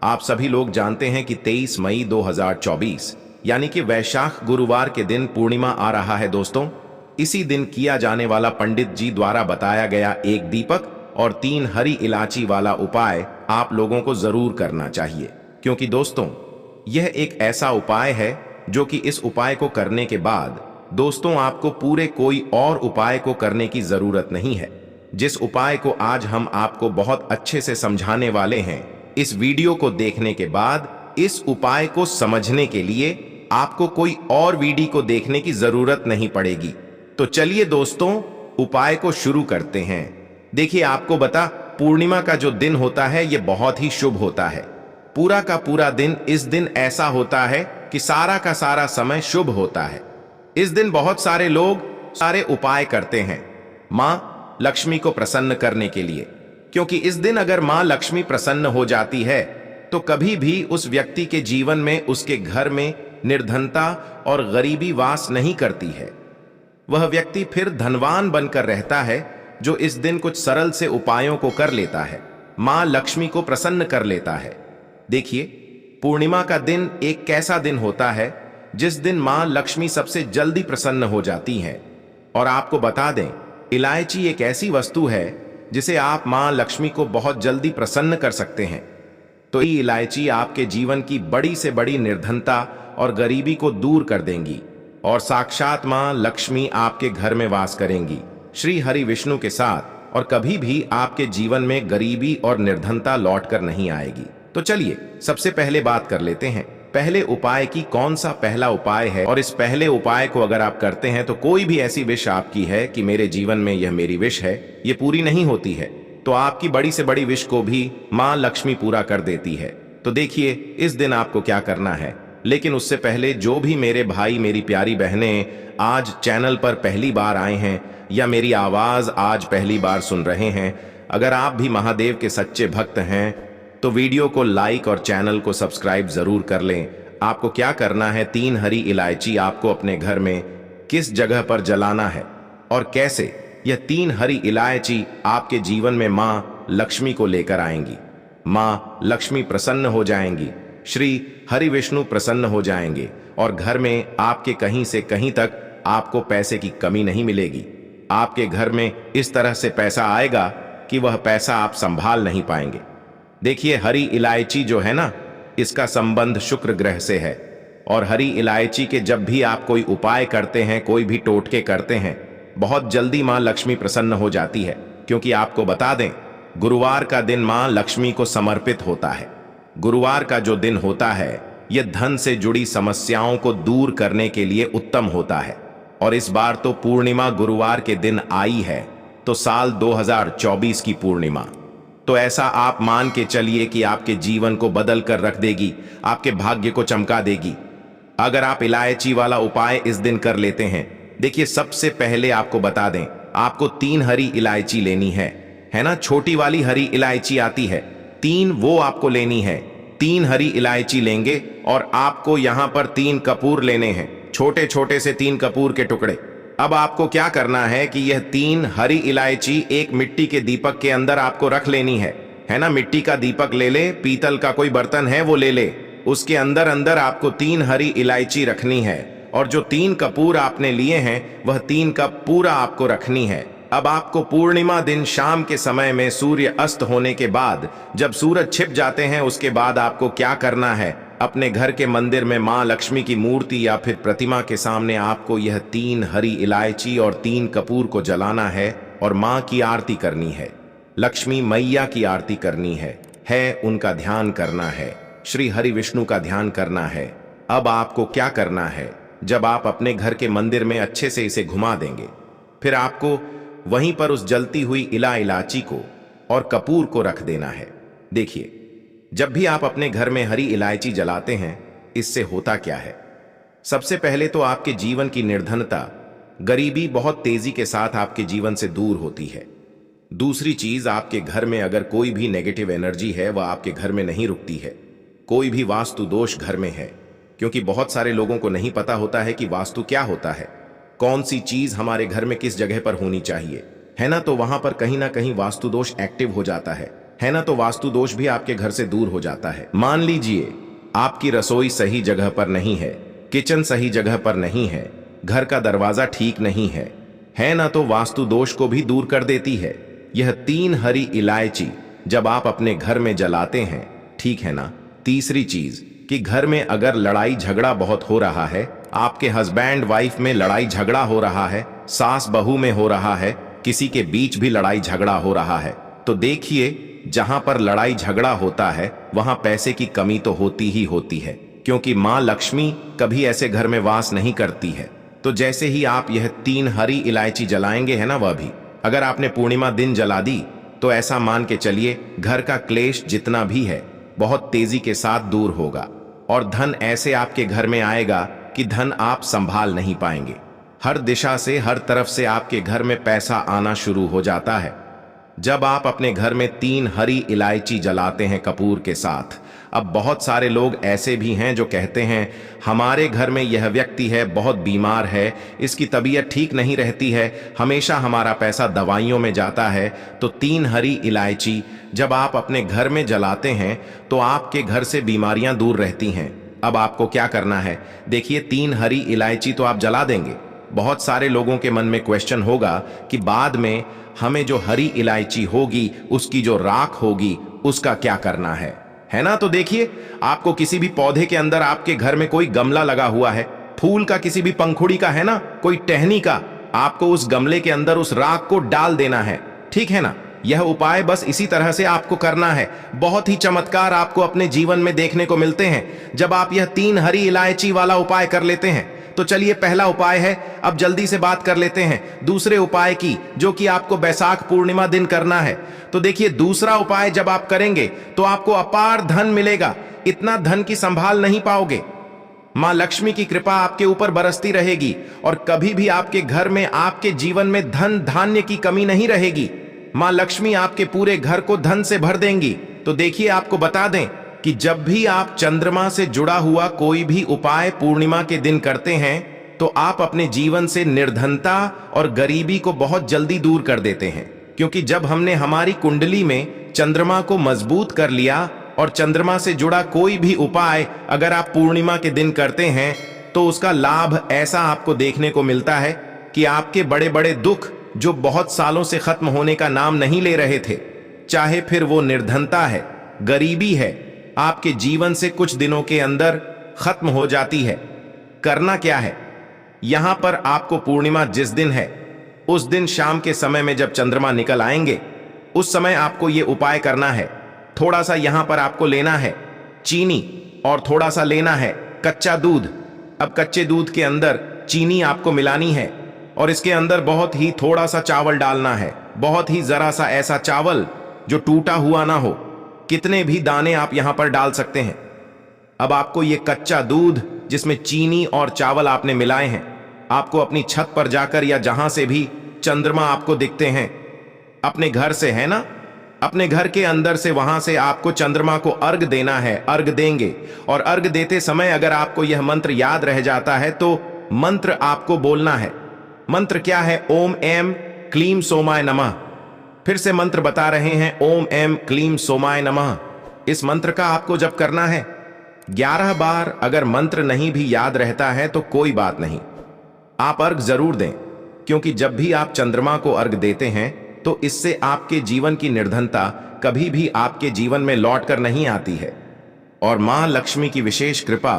आप सभी लोग जानते हैं कि 23 मई 2024 यानी कि वैशाख गुरुवार के दिन पूर्णिमा आ रहा है दोस्तों। इसी दिन किया जाने वाला पंडित जी द्वारा बताया गया एक दीपक और 3 हरी इलायची वाला उपाय आप लोगों को जरूर करना चाहिए, क्योंकि दोस्तों यह एक ऐसा उपाय है जो कि इस उपाय को करने के बाद दोस्तों आपको पूरे कोई और उपाय को करने की जरूरत नहीं है। जिस उपाय को आज हम आपको बहुत अच्छे से समझाने वाले हैं, इस वीडियो को देखने के बाद इस उपाय को समझने के लिए आपको कोई और वीडियो को देखने की जरूरत नहीं पड़ेगी। तो चलिए दोस्तों उपाय को शुरू करते हैं। देखिए, आपको बता पूर्णिमा का जो दिन होता है यह बहुत ही शुभ होता है। पूरा का पूरा दिन इस दिन ऐसा होता है कि सारा का सारा समय शुभ होता है। इस दिन बहुत सारे लोग सारे उपाय करते हैं मां लक्ष्मी को प्रसन्न करने के लिए, क्योंकि इस दिन अगर मां लक्ष्मी प्रसन्न हो जाती है तो कभी भी उस व्यक्ति के जीवन में, उसके घर में निर्धनता और गरीबी वास नहीं करती है। वह व्यक्ति फिर धनवान बनकर रहता है जो इस दिन कुछ सरल से उपायों को कर लेता है, मां लक्ष्मी को प्रसन्न कर लेता है। देखिए, पूर्णिमा का दिन एक कैसा दिन होता है जिस दिन मां लक्ष्मी सबसे जल्दी प्रसन्न हो जाती हैं। और आपको बता दें, इलायची एक ऐसी वस्तु है जिसे आप मां लक्ष्मी को बहुत जल्दी प्रसन्न कर सकते हैं। तो ये इलायची आपके जीवन की बड़ी से बड़ी निर्धनता और गरीबी को दूर कर देंगी और साक्षात मां लक्ष्मी आपके घर में वास करेंगी श्री हरि विष्णु के साथ, और कभी भी आपके जीवन में गरीबी और निर्धनता लौट कर नहीं आएगी। तो चलिए सबसे पहले बात कर लेते हैं पहले उपाय की, कौन सा पहला उपाय है। और इस पहले उपाय को अगर आप करते हैं तो कोई भी ऐसी विश आपकी है कि मेरे जीवन में यह मेरी विश है, ये पूरी नहीं होती है, तो आपकी बड़ी से बड़ी विश को भी मां लक्ष्मी पूरा कर देती है। तो देखिए इस दिन आपको क्या करना है। लेकिन उससे पहले जो भी मेरे भाई मेरी प्यारी बहनें आज चैनल पर पहली बार आए हैं या मेरी आवाज आज पहली बार सुन रहे हैं, अगर आप भी महादेव के सच्चे भक्त हैं तो वीडियो को लाइक और चैनल को सब्सक्राइब जरूर कर लें। आपको क्या करना है, 3 हरी इलायची आपको अपने घर में किस जगह पर जलाना है और कैसे, यह 3 हरी इलायची आपके जीवन में मां लक्ष्मी को लेकर आएंगी। मां लक्ष्मी प्रसन्न हो जाएंगी, श्री हरि विष्णु प्रसन्न हो जाएंगे और घर में आपके कहीं से कहीं तक आपको पैसे की कमी नहीं मिलेगी। आपके घर में इस तरह से पैसा आएगा कि वह पैसा आप संभाल नहीं पाएंगे। देखिए, हरी इलायची जो है ना, इसका संबंध शुक्र ग्रह से है, और हरी इलायची के जब भी आप कोई उपाय करते हैं, कोई भी टोटके करते हैं, बहुत जल्दी मां लक्ष्मी प्रसन्न हो जाती है। क्योंकि आपको बता दें, गुरुवार का दिन मां लक्ष्मी को समर्पित होता है। गुरुवार का जो दिन होता है यह धन से जुड़ी समस्याओं को दूर करने के लिए उत्तम होता है। और इस बार तो पूर्णिमा गुरुवार के दिन आई है, तो साल 2024 की पूर्णिमा तो ऐसा आप मान के चलिए कि आपके जीवन को बदल कर रख देगी, आपके भाग्य को चमका देगी अगर आप इलायची वाला उपाय इस दिन कर लेते हैं। देखिए, सबसे पहले आपको बता दें, आपको 3 हरी इलायची लेनी है ना। छोटी वाली हरी इलायची आती है 3, वो आपको लेनी है। 3 हरी इलायची लेंगे और आपको यहां पर 3 कपूर लेने हैं, छोटे छोटे से 3 कपूर के टुकड़े। अब आपको क्या करना है कि यह 3 हरी इलायची एक मिट्टी के दीपक के अंदर आपको रख लेनी है ना। मिट्टी का दीपक ले ले, पीतल का कोई बर्तन है वो ले ले, उसके अंदर अंदर आपको 3 हरी इलायची रखनी है और जो 3 कपूर आपने लिए हैं वह 3 कप पूरा आपको रखनी है। अब आपको पूर्णिमा दिन शाम के समय में सूर्य अस्त होने के बाद, जब सूरज छिप जाते हैं, उसके बाद आपको क्या करना है, अपने घर के मंदिर में मां लक्ष्मी की मूर्ति या फिर प्रतिमा के सामने आपको यह 3 हरी इलायची और 3 कपूर को जलाना है और मां की आरती करनी है, लक्ष्मी मैया की आरती करनी है, उनका ध्यान करना है, श्री हरि विष्णु का ध्यान करना है। अब आपको क्या करना है, जब आप अपने घर के मंदिर में अच्छे से इसे घुमा देंगे, फिर आपको वहीं पर उस जलती हुई इलायची को और कपूर को रख देना है। देखिए, जब भी आप अपने घर में हरी इलायची जलाते हैं, इससे होता क्या है, सबसे पहले तो आपके जीवन की निर्धनता, गरीबी बहुत तेजी के साथ आपके जीवन से दूर होती है। दूसरी चीज, आपके घर में अगर कोई भी नेगेटिव एनर्जी है वह आपके घर में नहीं रुकती है। कोई भी वास्तु दोष घर में है, क्योंकि बहुत सारे लोगों को नहीं पता होता है कि वास्तु क्या होता है, कौन सी चीज हमारे घर में किस जगह पर होनी चाहिए, है ना। तो वहां पर कहीं ना कहीं वास्तु दोष एक्टिव हो जाता है है ना, तो वास्तु दोष भी आपके घर से दूर हो जाता है। मान लीजिए आपकी रसोई सही जगह पर नहीं है, किचन सही जगह पर नहीं है, घर का दरवाजा ठीक नहीं है ना, तो वास्तु दोष को भी दूर कर देती है। यह 3 हरी इलायची जब आप अपने घर में जलाते हैं, ठीक है ना। तीसरी चीज कि घर में अगर लड़ाई झगड़ा बहुत हो रहा है, आपके हस्बैंड वाइफ में लड़ाई झगड़ा हो रहा है, सास बहू में हो रहा है, किसी के बीच भी लड़ाई झगड़ा हो रहा है, तो देखिए जहां पर लड़ाई झगड़ा होता है वहां पैसे की कमी तो होती ही होती है, क्योंकि मां लक्ष्मी कभी ऐसे घर में वास नहीं करती है। तो जैसे ही आप यह 3 हरी इलायची जलाएंगे, है ना, वह भी अगर आपने पूर्णिमा दिन जला दी तो ऐसा मान के चलिए घर का क्लेश जितना भी है बहुत तेजी के साथ दूर होगा और धन ऐसे आपके घर में आएगा कि धन आप संभाल नहीं पाएंगे। हर दिशा से, हर तरफ से आपके घर में पैसा आना शुरू हो जाता है जब आप अपने घर में 3 हरी इलायची जलाते हैं कपूर के साथ। अब बहुत सारे लोग ऐसे भी हैं जो कहते हैं हमारे घर में यह व्यक्ति है, बहुत बीमार है, इसकी तबीयत ठीक नहीं रहती है, हमेशा हमारा पैसा दवाइयों में जाता है। तो 3 हरी इलायची जब आप अपने घर में जलाते हैं तो आपके घर से बीमारियां दूर रहती हैं। अब आपको क्या करना है, देखिए 3 हरी इलायची तो आप जला देंगे। बहुत सारे लोगों के मन में क्वेश्चन होगा कि बाद में हमें जो हरी इलायची होगी उसकी जो राख होगी उसका क्या करना है ना। तो देखिए आपको किसी भी पौधे के अंदर, आपके घर में कोई गमला लगा हुआ है, फूल का किसी भी पंखुड़ी का, है ना, कोई टहनी का, आपको उस गमले के अंदर उस राख को डाल देना है, ठीक है ना। यह उपाय बस इसी तरह से आपको करना है। बहुत ही चमत्कार आपको अपने जीवन में देखने को मिलते हैं जब आप यह 3 हरी इलायची वाला उपाय कर लेते हैं। तो चलिए पहला उपाय है, अब जल्दी से बात कर लेते हैं दूसरे उपाय की, जो कि आपको बैसाख पूर्णिमा दिन करना है। तो देखिए दूसरा उपाय जब आप करेंगे तो आपको अपार धन मिलेगा, इतना धन की संभाल नहीं पाओगे। मां लक्ष्मी की कृपा आपके ऊपर बरसती रहेगी और कभी भी आपके घर में, आपके जीवन में धन धान्य की कमी नहीं रहेगी। मां लक्ष्मी आपके पूरे घर को धन से भर देंगी। तो देखिए आपको बता दें कि जब भी आप चंद्रमा से जुड़ा हुआ कोई भी उपाय पूर्णिमा के दिन करते हैं तो आप अपने जीवन से निर्धनता और गरीबी को बहुत जल्दी दूर कर देते हैं, क्योंकि जब हमने हमारी कुंडली में चंद्रमा को मजबूत कर लिया और चंद्रमा से जुड़ा कोई भी उपाय अगर आप पूर्णिमा के दिन करते हैं तो उसका लाभ ऐसा आपको देखने को मिलता है कि आपके बड़े बड़े दुख जो बहुत सालों से खत्म होने का नाम नहीं ले रहे थे, चाहे फिर वो निर्धनता है, गरीबी है, आपके जीवन से कुछ दिनों के अंदर खत्म हो जाती है। करना क्या है, यहां पर आपको पूर्णिमा जिस दिन है उस दिन शाम के समय में जब चंद्रमा निकल आएंगे उस समय आपको यह उपाय करना है। थोड़ा सा यहां पर आपको लेना है चीनी और थोड़ा सा लेना है कच्चा दूध। अब कच्चे दूध के अंदर चीनी आपको मिलानी है और इसके अंदर बहुत ही थोड़ा सा चावल डालना है, बहुत ही जरा सा ऐसा चावल जो टूटा हुआ ना हो। कितने भी दाने आप यहां पर डाल सकते हैं। अब आपको ये कच्चा दूध जिसमें चीनी और चावल आपने मिलाए हैं, आपको अपनी छत पर जाकर या जहां से भी चंद्रमा आपको दिखते हैं, अपने घर से, है ना, अपने घर के अंदर से, वहां से आपको चंद्रमा को अर्घ देना है। अर्घ देंगे और अर्घ देते समय अगर आपको यह मंत्र याद रह जाता है तो मंत्र आपको बोलना है। मंत्र क्या है, ओम एम क्लीम सोमाय नमः। फिर से मंत्र बता रहे हैं, ओम एम क्लीम सोमाय नमः। इस मंत्र का आपको जब करना है 11 बार। अगर मंत्र नहीं भी याद रहता है तो कोई बात नहीं, आप अर्घ जरूर दें, क्योंकि जब भी आप चंद्रमा को अर्घ देते हैं तो इससे आपके जीवन की निर्धनता कभी भी आपके जीवन में लौट कर नहीं आती है और मां लक्ष्मी की विशेष कृपा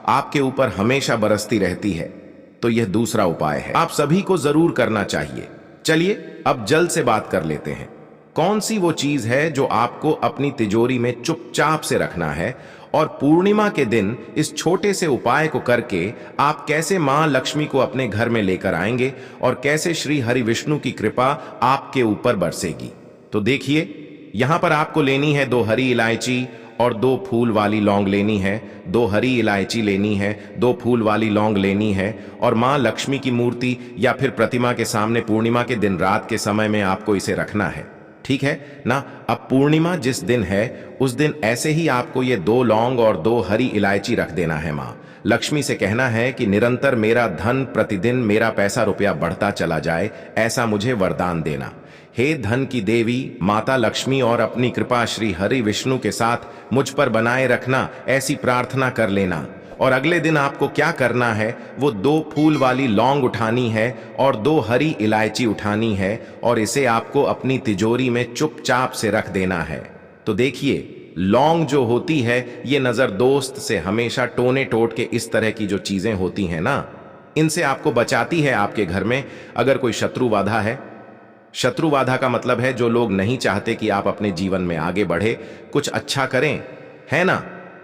आपके ऊपर हमेशा बरसती रहती है। तो यह दूसरा उपाय है, आप सभी को जरूर करना चाहिए। चलिए अब जल्द से बात कर लेते हैं, कौन सी वो चीज है जो आपको अपनी तिजोरी में चुपचाप से रखना है और पूर्णिमा के दिन इस छोटे से उपाय को करके आप कैसे मां लक्ष्मी को अपने घर में लेकर आएंगे और कैसे श्री हरि विष्णु की कृपा आपके ऊपर बरसेगी। तो देखिए यहां पर आपको लेनी है 2 हरी इलायची और 2 फूल वाली लौंग लेनी है। 2 हरी इलायची लेनी है, 2 फूल वाली लौंग लेनी है और मां लक्ष्मी की मूर्ति या फिर प्रतिमा के सामने पूर्णिमा के दिन रात के समय में आपको इसे रखना है, ठीक है ना। अब पूर्णिमा जिस दिन है उस दिन ऐसे ही आपको ये 2 लौंग और 2 हरी इलायची रख देना है। मां लक्ष्मी से कहना है कि निरंतर मेरा धन, प्रतिदिन मेरा पैसा रुपया बढ़ता चला जाए, ऐसा मुझे वरदान देना। हे धन की देवी माता लक्ष्मी और अपनी कृपा श्री हरि विष्णु के साथ मुझ पर बनाए रखना, ऐसी प्रार्थना कर लेना। और अगले दिन आपको क्या करना है, वो 2 फूल वाली लौंग उठानी है और 2 हरी इलायची उठानी है और इसे आपको अपनी तिजोरी में चुपचाप से रख देना है। तो देखिए, लौंग जो होती है ये नजर दोस्त से हमेशा टोने टोट के इस तरह की जो चीजें होती हैं ना, इनसे आपको बचाती है। आपके घर में अगर कोई शत्रु बाधा है, शत्रु बाधा का मतलब है जो लोग नहीं चाहते कि आप अपने जीवन में आगे बढ़े, कुछ अच्छा करें, है ना,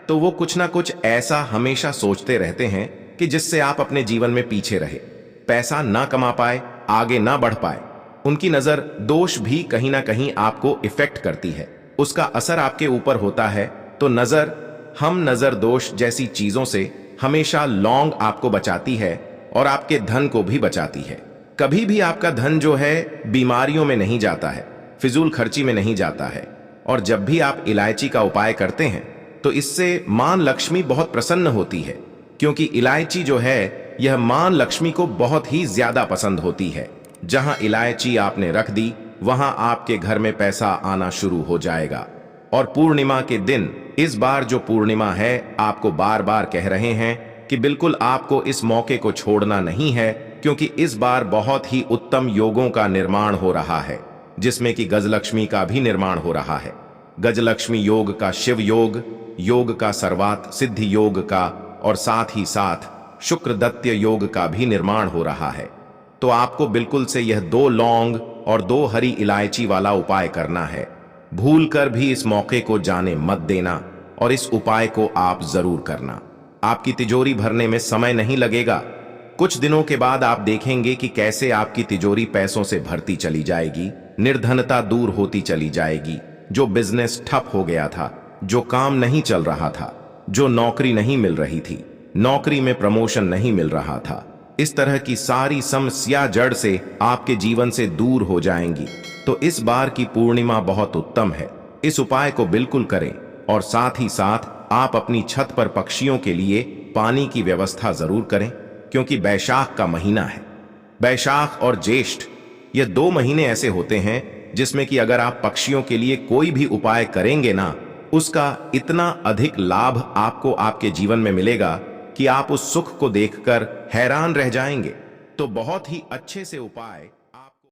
तो वो कुछ ना कुछ ऐसा हमेशा सोचते रहते हैं कि जिससे आप अपने जीवन में पीछे रहे, पैसा ना कमा पाए, आगे ना बढ़ पाए। उनकी नजर दोष भी कहीं ना कहीं आपको इफेक्ट करती है, उसका असर आपके ऊपर होता है। तो नजर दोष जैसी चीजों से हमेशा लौंग आपको बचाती है और आपके धन को भी बचाती है। कभी भी आपका धन जो है बीमारियों में नहीं जाता है, फिजूल खर्ची में नहीं जाता है। और जब भी आप इलायची का उपाय करते हैं तो इससे मां लक्ष्मी बहुत प्रसन्न होती है, क्योंकि इलायची जो है यह मां लक्ष्मी को बहुत ही ज्यादा पसंद होती है। जहां इलायची आपने रख दी वहां आपके घर में पैसा आना शुरू हो जाएगा। और पूर्णिमा के दिन, इस बार जो पूर्णिमा है, आपको बार बार कह रहे हैं कि बिल्कुल आपको इस मौके को छोड़ना नहीं है, क्योंकि इस बार बहुत ही उत्तम योगों का निर्माण हो रहा है, जिसमें कि गजलक्ष्मी का भी निर्माण हो रहा है। गजलक्ष्मी योग का शिव योग, योग का सर्वात सिद्धि योग का, और साथ ही साथ शुक्रदत्य योग का भी निर्माण हो रहा है। तो आपको बिल्कुल से यह 2 लौंग और 2 हरी इलायची वाला उपाय करना है। भूल कर भी इस मौके को जाने मत देना और इस उपाय को आप जरूर करना। आपकी तिजोरी भरने में समय नहीं लगेगा। कुछ दिनों के बाद आप देखेंगे कि कैसे आपकी तिजोरी पैसों से भरती चली जाएगी, निर्धनता दूर होती चली जाएगी। जो बिजनेस ठप हो गया था, जो काम नहीं चल रहा था, जो नौकरी नहीं मिल रही थी, नौकरी में प्रमोशन नहीं मिल रहा था, इस तरह की सारी समस्या जड़ से आपके जीवन से दूर हो जाएंगी। तो इस बार की पूर्णिमा बहुत उत्तम है, इस उपाय को बिल्कुल करें। और साथ ही साथ आप अपनी छत पर पक्षियों के लिए पानी की व्यवस्था जरूर करें, क्योंकि बैशाख का महीना है। बैशाख और ज्येष्ठ ये 2 महीने ऐसे होते हैं जिसमें कि अगर आप पक्षियों के लिए कोई भी उपाय करेंगे ना, उसका इतना अधिक लाभ आपको आपके जीवन में मिलेगा कि आप उस सुख को देखकर हैरान रह जाएंगे। तो बहुत ही अच्छे से उपाय